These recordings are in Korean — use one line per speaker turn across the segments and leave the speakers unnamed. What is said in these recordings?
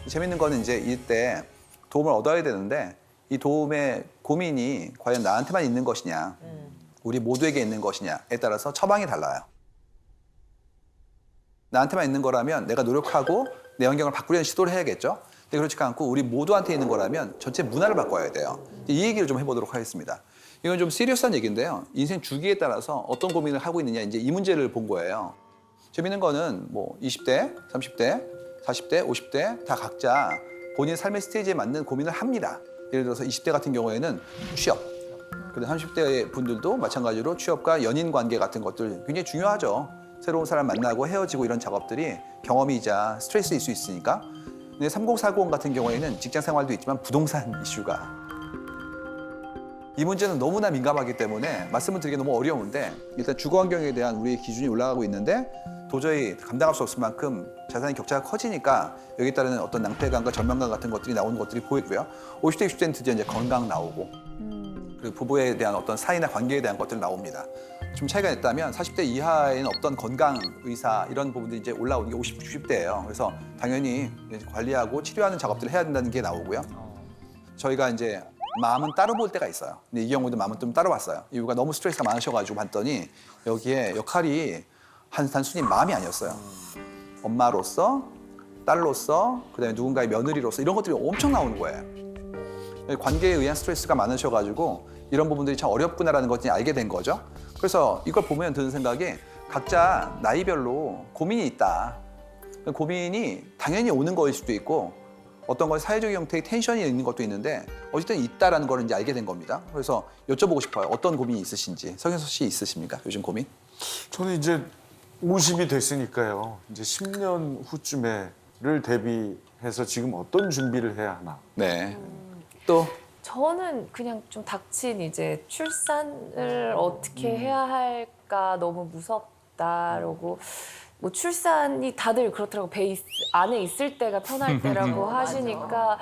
재밌는 거는 이제 이때 도움을 얻어야 되는데 이 도움의 고민이 과연 나한테만 있는 것이냐, 우리 모두에게 있는 것이냐에 따라서 처방이 달라요. 나한테만 있는 거라면 내가 노력하고 내 환경을 바꾸려는 시도를 해야겠죠. 근데 그렇지 않고 우리 모두한테 있는 거라면 전체 문화를 바꿔야 돼요. 이 얘기를 좀 해보도록 하겠습니다. 이건 좀 시리어스한 얘기인데요. 인생 주기에 따라서 어떤 고민을 하고 있느냐, 이제 이 문제를 본 거예요. 재밌는 거는 뭐 20대, 30대, 40대, 50대 다 각자 본인 삶의 스테이지에 맞는 고민을 합니다. 예를 들어서 20대 같은 경우에는 취업, 그리고 30대 분들도 마찬가지로 취업과 연인 관계 같은 것들 굉장히 중요하죠. 새로운 사람 만나고 헤어지고 이런 작업들이 경험이자 스트레스일 수 있으니까. 근데 3040 같은 경우에는 직장 생활도 있지만 부동산 이슈가 이 문제는 너무나 민감하기 때문에 말씀을 드리기 너무 어려운데 일단 주거 환경에 대한 우리의 기준이 올라가고 있는데 도저히 감당할 수 없을 만큼 자산의 격차가 커지니까 여기에 따르는 어떤 낭패감과 절망감 같은 것들이 나오는 것들이 보이고요. 50대, 60대는 드디어 이제 건강 나오고 그리고 부부에 대한 어떤 사이나 관계에 대한 것들 나옵니다. 좀 차이가 있다면 40대 이하에는 어떤 건강, 의사 이런 부분들이 이제 올라오는 게 50, 60대예요. 그래서 당연히 관리하고 치료하는 작업들을 해야 된다는 게 나오고요. 저희가 이제 마음은 따로 볼 때가 있어요. 근데 이 경우도 마음은 좀 따로 봤어요. 이유가 너무 스트레스가 많으셔가지고 봤더니 여기에 역할이 단순히 마음이 아니었어요. 엄마로서, 딸로서, 그다음에 누군가의 며느리로서 이런 것들이 엄청 나오는 거예요. 관계에 의한 스트레스가 많으셔가지고 이런 부분들이 참 어렵구나라는 것을 알게 된 거죠. 그래서 이걸 보면 드는 생각이 각자 나이별로 고민이 있다. 고민이 당연히 오는 거일 수도 있고 어떤 건 사회적 형태의 텐션이 있는 것도 있는데 어쨌든 있다라는 걸 이제 알게 된 겁니다. 그래서 여쭤보고 싶어요. 어떤 고민이 있으신지. 성현석 씨 있으십니까? 요즘 고민?
저는 이제 50이 됐으니까요. 이제 10년 후쯤에를 대비해서 지금 어떤 준비를 해야 하나.
네. 또
저는 그냥 좀 닥친 이제 출산을 어떻게 해야 할까 너무 무섭다라고 뭐 출산이 다들 그렇더라고 안에 있을 때가 편할 때라고 하시니까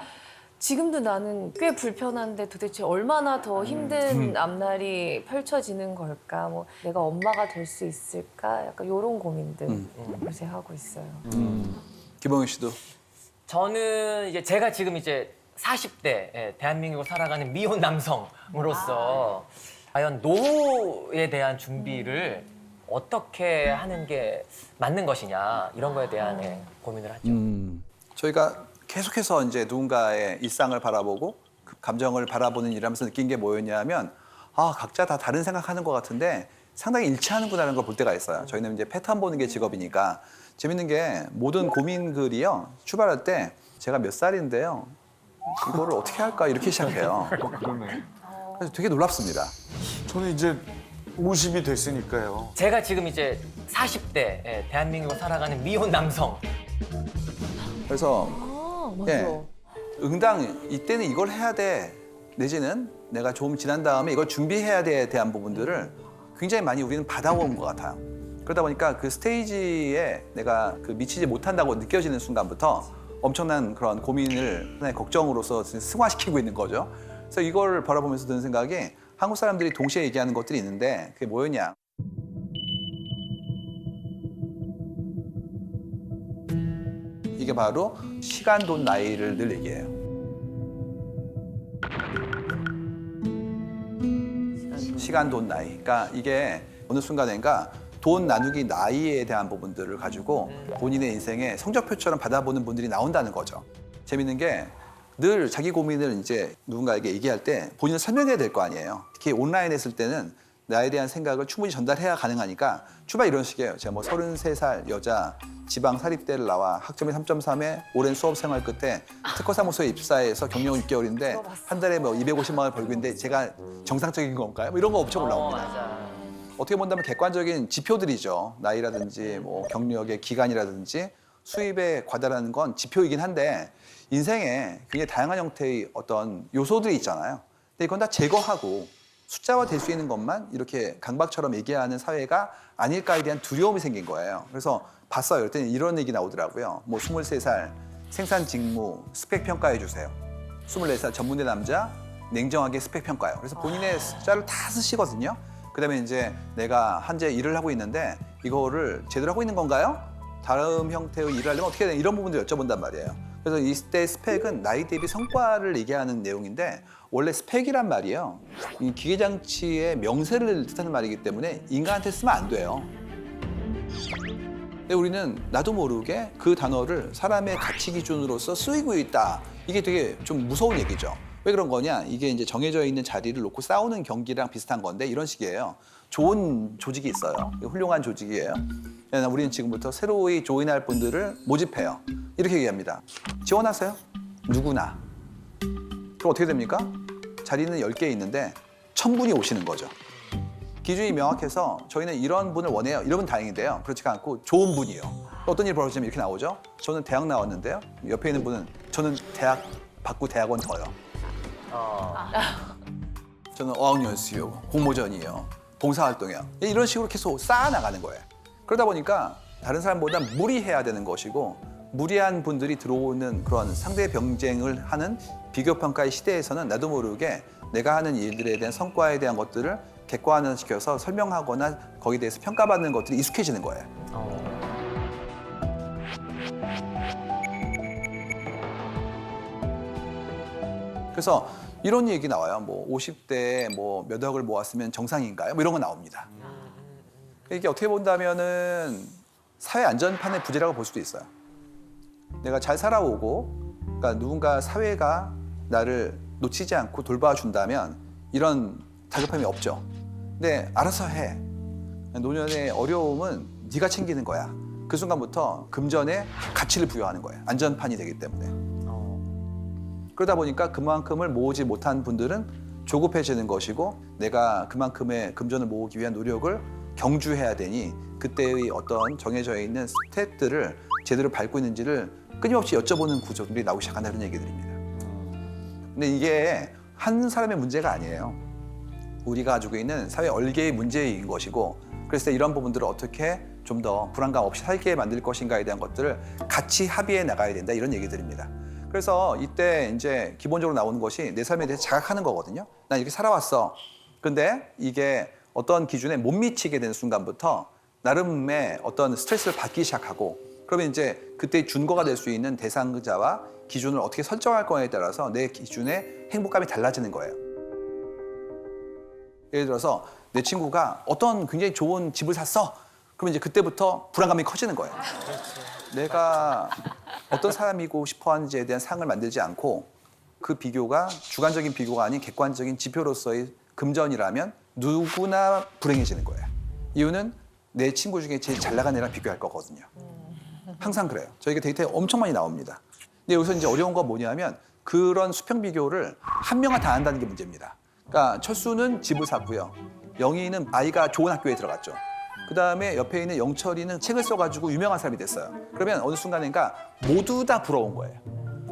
지금도 나는 꽤 불편한데 도대체 얼마나 더 힘든 앞날이 펼쳐지는 걸까 뭐 내가 엄마가 될 수 있을까 약간 이런 고민들 요새 하고 있어요.
김홍희 씨도
저는 이제 제가 지금 이제 40대 대한민국을 살아가는 미혼 남성으로서 과연 노후에 대한 준비를 어떻게 하는 게 맞는 것이냐 이런 거에 대한 고민을 하죠.
저희가 계속해서 이제 누군가의 일상을 바라보고 그 감정을 바라보는 일하면서 느낀 게 뭐였냐면 각자 다 다른 생각하는 것 같은데 상당히 일치하는구나라는 걸 볼 때가 있어요. 저희는 이제 패턴 보는 게 직업이니까 재밌는 게 모든 고민 글이요 출발할 때 제가 몇 살인데요 이거를 어떻게 할까 이렇게 시작해요.
그러네.
그래서 되게 놀랍습니다.
저는 이제 50이 됐으니까요.
제가 지금 이제 40대 대한민국을 살아가는 미혼 남성.
그래서
맞아.
응당 이때는 이걸 해야 돼 내지는 내가 좀 지난 다음에 이걸 준비해야 돼에 대한 부분들을 굉장히 많이 우리는 받아온 것 같아요. 그러다 보니까 그 스테이지에 내가 그 미치지 못한다고 느껴지는 순간부터 엄청난 그런 고민을 하나의 걱정으로서 승화시키고 있는 거죠. 그래서 이걸 바라보면서 드는 생각이 한국 사람들이 동시에 얘기하는 것들이 있는데 그게 뭐였냐. 이게 바로 시간, 돈, 나이를 늘 얘기해요. 시간, 돈, 나이. 그러니까 이게 어느 순간인가 돈 나누기 나이에 대한 부분들을 가지고 본인의 인생의 성적표처럼 받아보는 분들이 나온다는 거죠. 재밌는 게 늘 자기 고민을 이제 누군가에게 얘기할 때 본인을 설명해야 될 거 아니에요. 특히 온라인 했을 때는 나에 대한 생각을 충분히 전달해야 가능하니까 출발 이런 식이에요. 제가 뭐 33살 여자 지방 사립대를 나와 학점이 3.3에 오랜 수업 생활 끝에 특허사무소에 입사해서 경력은 6개월인데 한 달에 뭐 250만 원 벌고 있는데 제가 정상적인 건가요? 뭐 이런 거 엄청 올라옵니다.
맞아.
어떻게 본다면 객관적인 지표들이죠. 나이라든지 뭐 경력의 기간이라든지 수입에 과다라는 건 지표이긴 한데 인생에 굉장히 다양한 형태의 어떤 요소들이 있잖아요. 근데 이건 다 제거하고 숫자화 될 수 있는 것만 이렇게 강박처럼 얘기하는 사회가 아닐까에 대한 두려움이 생긴 거예요. 그래서 봤어요. 그럴 때는 이런 얘기 나오더라고요. 뭐 23살 생산 직무 스펙 평가해 주세요. 24살 전문대 남자 냉정하게 스펙 평가요. 그래서 본인의 숫자를 다 쓰시거든요. 그다음에 이제 내가 현재 일을 하고 있는데 이거를 제대로 하고 있는 건가요? 다음 형태의 일을 하려면 어떻게 해야 되나 이런 부분들 여쭤본단 말이에요. 그래서 이때 스펙은 나이 대비 성과를 얘기하는 내용인데 원래 스펙이란 말이요. 이 기계장치의 명세를 뜻하는 말이기 때문에 인간한테 쓰면 안 돼요. 근데 우리는 나도 모르게 그 단어를 사람의 가치 기준으로서 쓰이고 있다. 이게 되게 좀 무서운 얘기죠. 왜 그런 거냐? 이게 이제 정해져 있는 자리를 놓고 싸우는 경기랑 비슷한 건데 이런 식이에요. 좋은 조직이 있어요. 훌륭한 조직이에요. 우리는 지금부터 새로이 조인할 분들을 모집해요. 이렇게 얘기합니다. 지원하세요. 누구나. 그럼 어떻게 됩니까? 자리는 10개 있는데 1000분이 오시는 거죠. 기준이 명확해서 저희는 이런 분을 원해요. 이러면 다행인데요. 그렇지가 않고 좋은 분이요. 어떤 일이 벌어지면 이렇게 나오죠. 저는 대학 나왔는데요. 옆에 있는 분은 저는 대학 받고 대학원 더요. 저는 어학연수요. 공모전이요. 봉사활동이요. 이런 식으로 계속 쌓아나가는 거예요. 그러다 보니까 다른 사람보다 무리해야 되는 것이고 무리한 분들이 들어오는 그런 상대 경쟁을 하는 비교평가의 시대에서는 나도 모르게 내가 하는 일들에 대한 성과에 대한 것들을 객관화시켜서 설명하거나 거기에 대해서 평가받는 것들이 익숙해지는 거예요. 그래서 이런 얘기 나와요. 뭐 50대에 뭐 몇 억을 모았으면 정상인가요? 뭐 이런 거 나옵니다. 이게 어떻게 본다면은 사회 안전판의 부재라고 볼 수도 있어요. 내가 잘 살아오고, 그러니까 누군가 사회가 나를 놓치지 않고 돌봐준다면 이런 다급함이 없죠. 근데 알아서 해. 노년의 어려움은 네가 챙기는 거야. 그 순간부터 금전에 가치를 부여하는 거예요. 안전판이 되기 때문에. 그러다 보니까 그만큼을 모으지 못한 분들은 조급해지는 것이고 내가 그만큼의 금전을 모으기 위한 노력을 경주해야 되니 그때의 어떤 정해져 있는 스탯들을 제대로 밟고 있는지를 끊임없이 여쭤보는 구조들이 나오기 시작한다는 얘기들입니다. 근데 이게 한 사람의 문제가 아니에요. 우리가 가지고 있는 사회 얼개의 문제인 것이고 그래서 이런 부분들을 어떻게 좀 더 불안감 없이 살게 만들 것인가에 대한 것들을 같이 합의해 나가야 된다 이런 얘기들입니다. 그래서 이때 이제 기본적으로 나오는 것이 내 삶에 대해서 자각하는 거거든요. 난 이렇게 살아왔어. 근데 이게 어떤 기준에 못 미치게 되는 순간부터 나름의 어떤 스트레스를 받기 시작하고 그러면 이제 그때 준거가 될 수 있는 대상자와 기준을 어떻게 설정할 거냐에 따라서 내 기준의 행복감이 달라지는 거예요. 예를 들어서 내 친구가 어떤 굉장히 좋은 집을 샀어. 그러면 이제 그때부터 불안감이 커지는 거예요. 내가 어떤 사람이고 싶어 하는지에 대한 상을 만들지 않고 그 비교가 주관적인 비교가 아닌 객관적인 지표로서의 금전이라면 누구나 불행해지는 거예요. 이유는 내 친구 중에 제일 잘 나간 애랑 비교할 거거든요. 항상 그래요. 저희가 데이터에 엄청 많이 나옵니다. 근데 여기서 이제 어려운 건 뭐냐면 그런 수평 비교를 한 명만 다 한다는 게 문제입니다. 그러니까 철수는 집을 샀고요. 영희는 아이가 좋은 학교에 들어갔죠. 그 다음에 옆에 있는 영철이는 책을 써가지고 유명한 사람이 됐어요. 그러면 어느 순간인가 모두 다 부러운 거예요.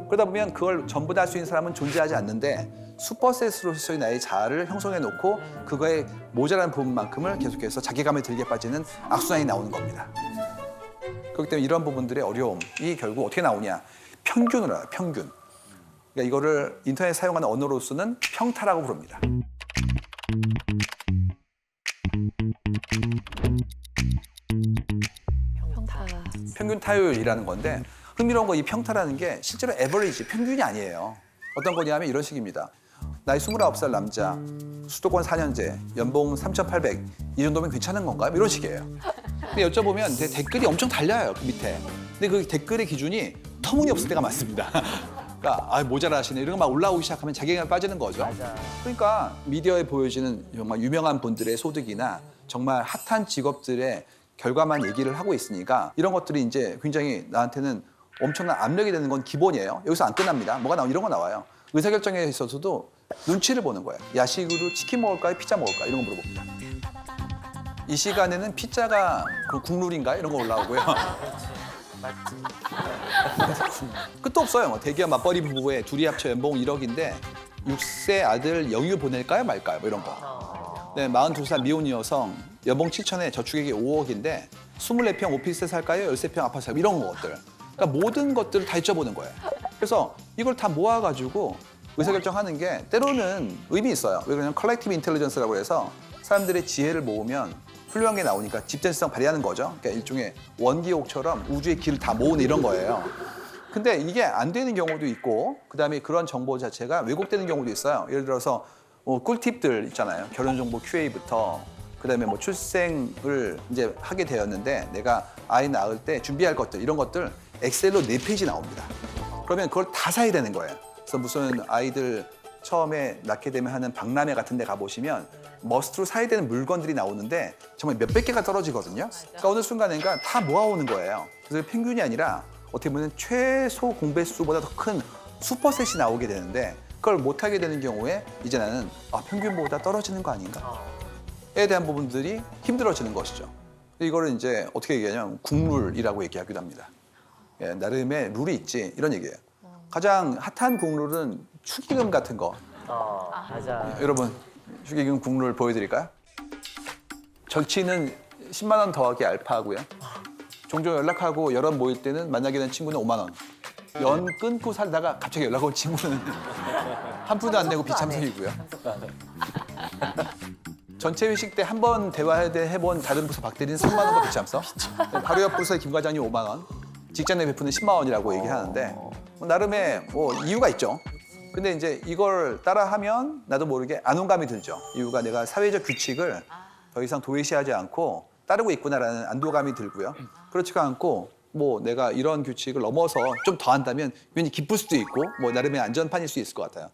그러다 보면 그걸 전부 다 할 수 있는 사람은 존재하지 않는데 슈퍼셋으로서의 나의 자아를 형성해 놓고 그거에 모자란 부분만큼을 계속해서 자괴감에 들게 빠지는 악순환이 나오는 겁니다. 그렇기 때문에 이런 부분들의 어려움이 결국 어떻게 나오냐. 평균으로 알아요. 평균. 그러니까 이거를 인터넷 사용하는 언어로서는 평타라고 부릅니다. 평균 타율이라는 건데 흥미로운 거 이 평타라는 게 실제로 에버리지, 평균이 아니에요. 어떤 거냐면 이런 식입니다. 나이 29살 남자, 수도권 4년제, 연봉 3,800, 이 정도면 괜찮은 건가요? 이런 식이에요. 근데 여쭤보면 댓글이 엄청 달려요, 그 밑에. 근데 그 댓글의 기준이 터무니없을 때가 많습니다. 그러니까 모자라시네 이런 거 막 올라오기 시작하면 자괴감에 빠지는 거죠.
맞아.
그러니까 미디어에 보여지는 정말 유명한 분들의 소득이나 정말 핫한 직업들의 결과만 얘기를 하고 있으니까 이런 것들이 이제 굉장히 나한테는 엄청난 압력이 되는 건 기본이에요. 여기서 안 끝납니다. 뭐가 나오면 이런 거 나와요. 의사결정에 있어서도 눈치를 보는 거예요. 야식으로 치킨 먹을까요? 피자 먹을까요? 이런 거 물어봅니다. 이 시간에는 피자가 그 국룰인가요? 이런 거 올라오고요. 끝도 없어요. 대기업 맞벌이 부부에 둘이 합쳐 연봉 1억인데 6세 아들 영유 보낼까요? 말까요? 뭐 이런 거. 네, 42살 미혼 여성 연봉 7천에 저축액이 5억인데 24평 오피스에 살까요? 13평 아파트 살까요? 이런 것들. 그러니까 모든 것들을 다 여쭤보는 거예요. 그래서 이걸 다 모아가지고 의사결정하는 게 때로는 의미 있어요. 왜 그러냐면 컬렉티브 인텔리전스라고 해서 사람들의 지혜를 모으면 훌륭한 게 나오니까 집단성 발휘하는 거죠. 그러니까 일종의 원기옥처럼 우주의 길을 다 모으는 이런 거예요. 근데 이게 안 되는 경우도 있고 그다음에 그런 정보 자체가 왜곡되는 경우도 있어요. 예를 들어서 꿀팁들 있잖아요. 결혼 정보 QA부터 그다음에 뭐 출생을 이제 하게 되었는데 내가 아이 낳을 때 준비할 것들 이런 것들 엑셀로 4페이지 나옵니다. 그러면 그걸 다 사야 되는 거예요. 그래서 무슨 아이들 처음에 낳게 되면 하는 박람회 같은 데 가보시면 머스트로 사야 되는 물건들이 나오는데 정말 몇백 개가 떨어지거든요. 그러니까 어느 순간인가 다 모아오는 거예요. 그래서 평균이 아니라 어떻게 보면 최소 공배수보다 더 큰 슈퍼셋이 나오게 되는데 그걸 못하게 되는 경우에 이제 나는 평균보다 떨어지는 거 아닌가에 대한 부분들이 힘들어지는 것이죠. 이거를 이제 어떻게 얘기하냐면 국룰이라고 얘기하기도 합니다. 예, 나름의 룰이 있지 이런 얘기예요. 가장 핫한 국룰은 축의금 같은 거.
맞아.
여러분 축의금 국룰 보여드릴까요? 절치는 10만 원 더하기 알파고요. 종종 연락하고 여럿 모일 때는 만나게 된 친구는 5만 원. 연 끊고 살다가 갑자기 연락 온 친구는 한 푼도 안 내고 비참석이고요. 전체 회식 때 한 번 대화해본 다른 부서 박대리는 3만 원과 비참석. 바로 옆 부서의 김 과장님 5만 원. 직장 내 베푸는 10만 원이라고 얘기하는데 나름의 이유가 있죠. 근데 이제 이걸 따라하면 나도 모르게 안온감이 들죠. 이유가 내가 사회적 규칙을 더 이상 도외시하지 않고 따르고 있구나라는 안도감이 들고요. 그렇지가 않고 뭐 내가 이런 규칙을 넘어서 좀 더 한다면 괜히 기쁠 수도 있고 뭐 나름의 안전판일 수 있을 것 같아요.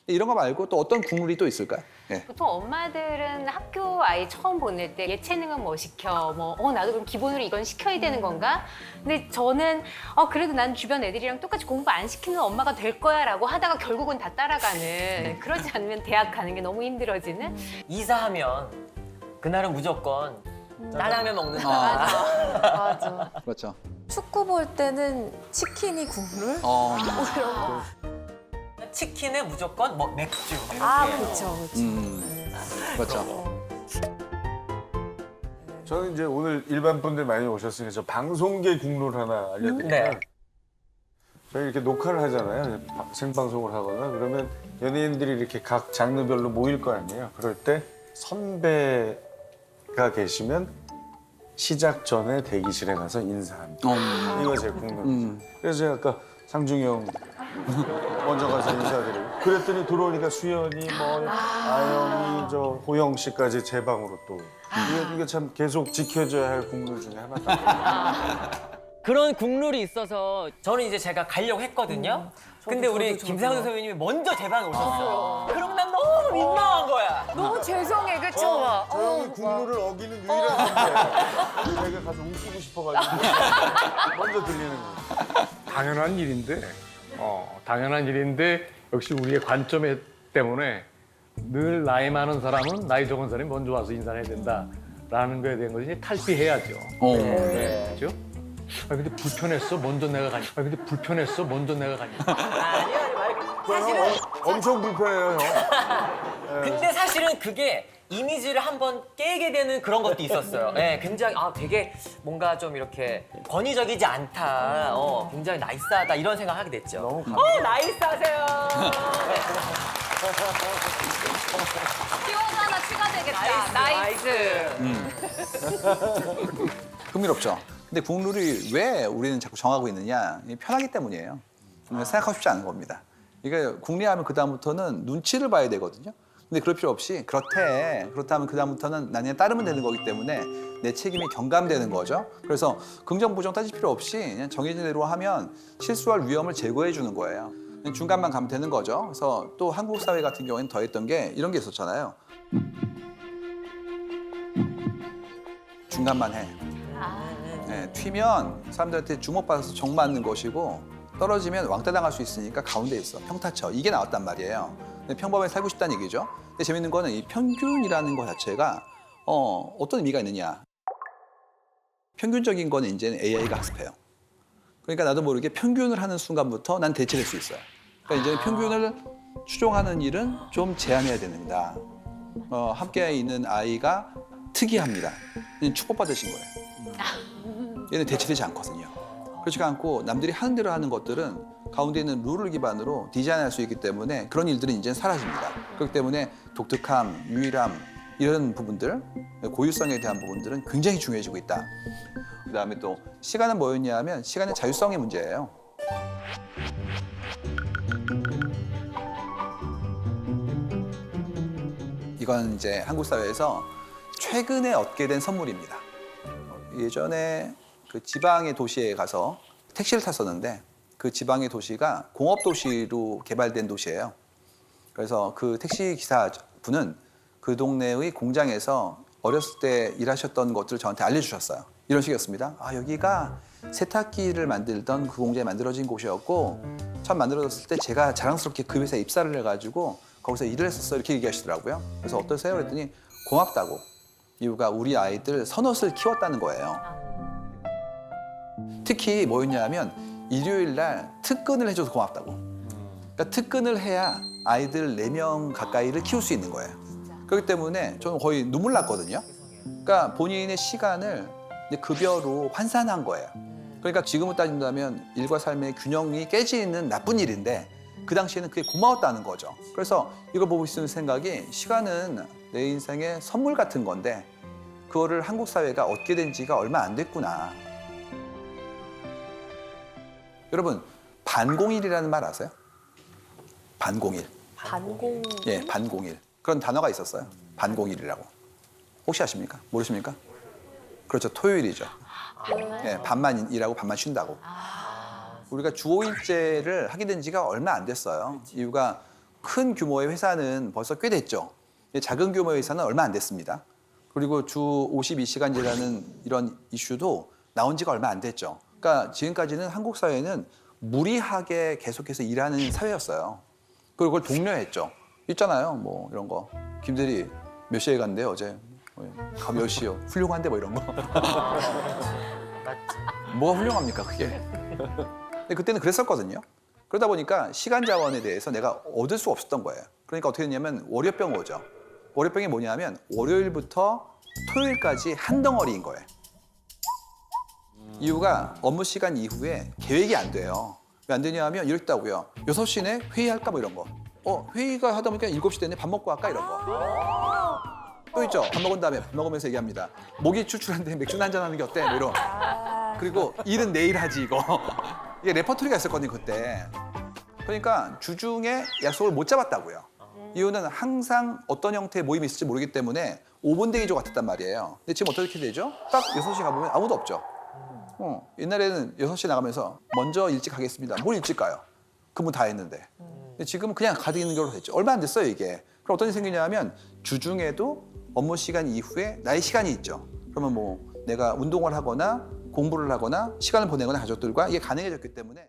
이런 거 말고 또 어떤 국룰이 또 있을까요? 예.
보통 엄마들은 학교 아이 처음 보낼 때 예체능은 뭐 시켜, 나도 그럼 기본으로 이건 시켜야 되는 건가? 근데 저는 그래도 난 주변 애들이랑 똑같이 공부 안 시키는 엄마가 될 거야라고 하다가 결국은 다 따라가는. 그러지 않으면 대학 가는 게 너무 힘들어지는.
이사하면 그날은 무조건 짜장면 먹는다.
맞아.
그렇죠.
축구 볼 때는 치킨이 국룰?
치킨에 무조건 뭐 맥주. 이렇게.
그렇죠.
그렇죠.
저는 이제 오늘 일반 분들 많이 오셨으니까 저 방송계 국룰 하나 알려드릴게요.
네.
저희 이렇게 녹화를 하잖아요. 생방송을 하거나 그러면 연예인들이 이렇게 각 장르별로 모일 거 아니에요. 그럴 때 선배가 계시면 시작 전에 대기실에 가서 인사합니다. 이거 제 국룰이죠. 그래서 제가 아까 상중이 형 먼저 가서 인사드리고 그랬더니 들어오니까 수연이 아영이 호영 씨까지 제 방으로 또 이게 참 계속 지켜줘야 할 국룰 중에 하나다.
그런 국룰이 있어서 저는 이제 제가 가려고 했거든요. 근데 우리 김상수 선배님이 먼저 제 방에 오셨어요. 그럼 난 너무 민망한 거야.
너무 죄송해, 그쵸?
저 형이 국룰을 어기는 유일한 선배예요. 제가 가서 웃기고 싶어가지고 먼저 들리는 거예요.
당연한 일인데 역시 우리의 관점 때문에 늘 나이 많은 사람은 나이 적은 사람이 먼저 와서 인사를 해야 된다라는 거에 대한 것을 이제 탈피해야죠. 네. 그렇죠? 근데 불편했어. 먼저 내가 가니까.
사실은
엄청 불편해요, 형.
근데 사실은 그게 이미지를 한번 깨게 되는 그런 것도 있었어요. 네, 굉장히 되게 뭔가 좀 이렇게 권위적이지 않다. 굉장히 나이스하다 이런 생각을 하게 됐죠.
너무
나이스하세요.
키워드 하나 추가되겠다. 나이스.
흥미롭죠. 근데 국룰이 왜 우리는 자꾸 정하고 있느냐? 이게 편하기 때문이에요. 생각하고 싶지 않은 겁니다. 이게 국리하면 그다음부터는 눈치를 봐야 되거든요. 근데 그럴 필요 없이 그렇다면 그다음부터는 난 그냥 따르면 되는 거기 때문에 내 책임이 경감되는 거죠. 그래서 긍정 부정 따질 필요 없이 그냥 정해진 대로 하면 실수할 위험을 제거해 주는 거예요. 그냥 중간만 가면 되는 거죠. 그래서 또 한국 사회 같은 경우에는 더했던 게 이런 게 있었잖아요. 중간만 해. 네, 튀면 사람들한테 주목받아서 정 맞는 것이고 떨어지면 왕따 당할 수 있으니까 가운데 있어. 평타쳐. 이게 나왔단 말이에요. 근데 평범하게 살고 싶다는 얘기죠. 근데 재밌는 거는 이 평균이라는 것 자체가 어떤 의미가 있느냐. 평균적인 거는 이제는 AI가 학습해요. 그러니까 나도 모르게 평균을 하는 순간부터 난 대체될 수 있어요. 그러니까 이제는 평균을 추종하는 일은 좀 제한해야 됩니다. 함께 있는 아이가 특이합니다. 얘는 축복받으신 거예요. 얘는 대체되지 않거든요. 그렇지가 않고 남들이 하는 대로 하는 것들은 가운데 있는 룰을 기반으로 디자인할 수 있기 때문에 그런 일들은 이제는 사라집니다. 그렇기 때문에 독특함, 유일함 이런 부분들, 고유성에 대한 부분들은 굉장히 중요해지고 있다. 그다음에 또 시간은 뭐였냐 하면 시간의 자율성의 문제예요. 이건 이제 한국 사회에서 최근에 얻게 된 선물입니다. 예전에 그 지방의 도시에 가서 택시를 탔었는데 그 지방의 도시가 공업 도시로 개발된 도시예요. 그래서 그 택시 기사분은 그 동네의 공장에서 어렸을 때 일하셨던 것들을 저한테 알려주셨어요. 이런 식이었습니다. 아, 여기가 세탁기를 만들던 그 공장에 만들어진 곳이었고 처음 만들어졌을 때 제가 자랑스럽게 그 회사에 입사를 해가지고 거기서 일을 했었어요. 이렇게 얘기하시더라고요. 그래서 어떠세요? 그랬더니 고맙다고. 이유가 우리 아이들 선옷을 키웠다는 거예요. 특히 뭐였냐 하면 일요일 날 특근을 해줘서 고맙다고. 그러니까 특근을 해야 아이들 4명 가까이를 키울 수 있는 거예요. 그렇기 때문에 저는 거의 눈물 났거든요. 그러니까 본인의 시간을 급여로 환산한 거예요. 그러니까 지금으로 따진다면 일과 삶의 균형이 깨지는 나쁜 일인데 그 당시에는 그게 고마웠다는 거죠. 그래서 이걸 보고 있으면 생각이 시간은 내 인생의 선물 같은 건데 그거를 한국 사회가 얻게 된 지가 얼마 안 됐구나. 여러분, 반공일이라는 말 아세요? 반공일.
반공.
예, 반공일. 그런 단어가 있었어요. 반공일이라고. 혹시 아십니까? 모르십니까? 그렇죠. 토요일이죠. 예, 반만 일하고 반만 쉰다고. 우리가 주 5일제를 하게 된 지가 얼마 안 됐어요. 이유가 큰 규모의 회사는 벌써 꽤 됐죠. 작은 규모의 회사는 얼마 안 됐습니다. 그리고 주 52시간제라는 이런 이슈도 나온 지가 얼마 안 됐죠. 그러니까 지금까지는 한국 사회는 무리하게 계속해서 일하는 사회였어요. 그리고 그걸 독려했죠. 있잖아요. 뭐 이런 거. 김대리 몇 시에 간대요 어제? 몇 시요? 훌륭한데 뭐 이런 거. 뭐가 훌륭합니까 그게? 근데 그때는 그랬었거든요. 그러다 보니까 시간 자원에 대해서 내가 얻을 수 없었던 거예요. 그러니까 어떻게 됐냐면 월요병 오죠. 월요병이 뭐냐면 월요일부터 토요일까지 한 덩어리인 거예요. 이유가 업무 시간 이후에 계획이 안 돼요. 왜 안 되냐 하면 이랬다고요. 6시 내 회의할까 뭐 이런 거. 회의가 하다 보니까 7시 됐네. 밥 먹고 할까 이런 거. 또 있죠. 밥 먹은 다음에 밥 먹으면서 얘기합니다. 목이 출출한데 맥주 한잔 하는 게 어때? 뭐 이런. 그리고 일은 내일 하지 이거. 이게 레퍼토리가 있었거든요 그때. 그러니까 주중에 약속을 못 잡았다고요. 이유는 항상 어떤 형태의 모임이 있을지 모르기 때문에 5분 대기조 같았단 말이에요. 근데 지금 어떻게 되죠? 딱 6시 가보면 아무도 없죠. 옛날에는 6시에 나가면서 먼저 일찍 가겠습니다. 뭘 일찍 가요? 근무 다 했는데. 근데 지금은 그냥 가는 걸로 됐죠. 얼마 안 됐어요 이게. 그럼 어떤 일이 생기냐 하면 주중에도 업무 시간 이후에 나의 시간이 있죠. 그러면 뭐 내가 운동을 하거나 공부를 하거나 시간을 보내거나 가족들과 이게 가능해졌기 때문에